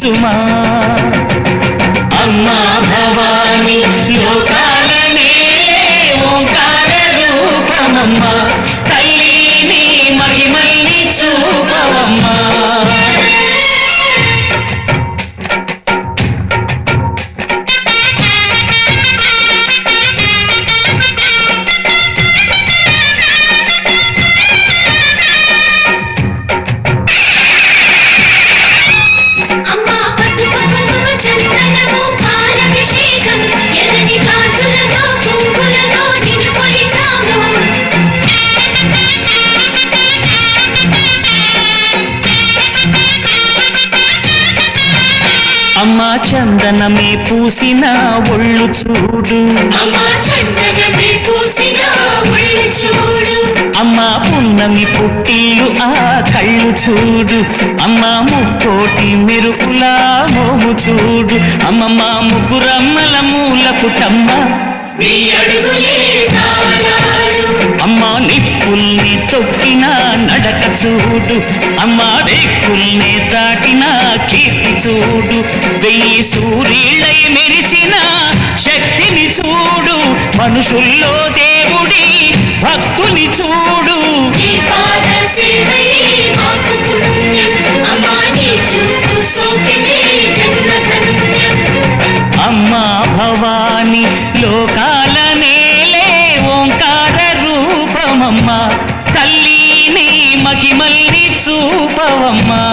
సుమా. అమ్మా భవాని లోకాలనే ఓంకార రూపమమ్మా, తల్లిని మహిమల్ని చూపవమ్మా. అమ్మా చందనమే పూసిన ఒళ్ళు చూడు, అమ్మా చందనమే పూసిన ఒళ్ళు చూడు. అమ్మా పున్నమి పుట్టిలు ఆ కళ్ళు చూడు, అమ్మా ముక్కోటి మెరుపుల మోము చూడు. అమ్మమ్మ ముగ్గురమ్మల మూల పుటమ్మ, నీ అడుగులే తాళాలు. అమ్మా నిప్పుల్ని తొక్కిన నడక చూడు, అమ్మా రేకుల్ని దాటిన కీర్తి చూడు. 1000 సూర్యులై మెరిసిన శక్తిని చూడు, మనుషుల్లో దేవుడి భక్తుని చూడు. నీ పాద సేవయే మాకు పుణ్యం, అమ్మా నీ చూపు సోకితే జన్మ ధన్యం. అమ్మా భవాని లోకాల నేలే ఓంకార రూపమమ్మా, తల్లిని మహిమల్ని చూపవమ్మా.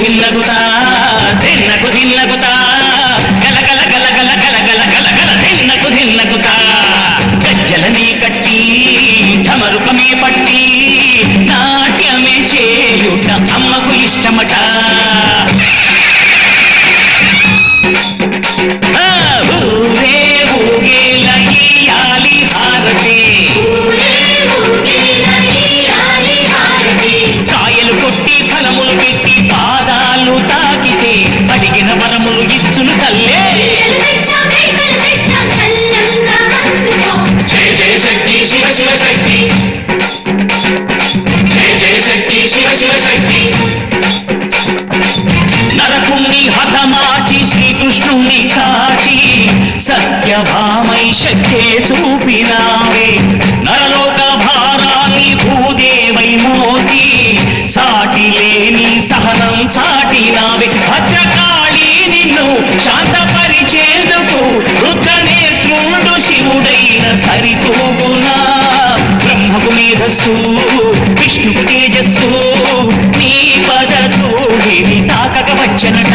ధిన్నగుతా ధిన్నగుతా గల గల గల గల గల గల గల గల ధిన్నగుతా. గజ్జలనే కట్టి ఢమరుకమే పట్టి నాట్యమే చేయుట అమ్మకు ఇష్టమట. ఊరే ఊగేల ఇయ్యాలి హారతి, కాయలు కొట్టి ఫలములు పెట్టి పాదాలు తాకితే అడిగిన వరములు ఇచ్చును తల్లే. జయ జయ శక్తి శివ శివ శక్తి, జయ జయ శక్తి శివ శివ శక్తి. నరకుణ్ణి హతమార్చి శ్రీకృష్ణుణ్ణి కాచి సత్యభామై శక్తే చూపినావే. నరలోక భారాన్ని భూదేవై మోసి సాటి లేని సహనం చాటినావే. భద్రకాళి నిన్ను శాంతపరిచేందుకు రుద్రనేత్రుండు శివుడైన సరితూగునా. బ్రహ్మకు మేధస్సు విష్ణుకు తేజస్సు, నీ పద తోడిని తాకక వచ్చనట.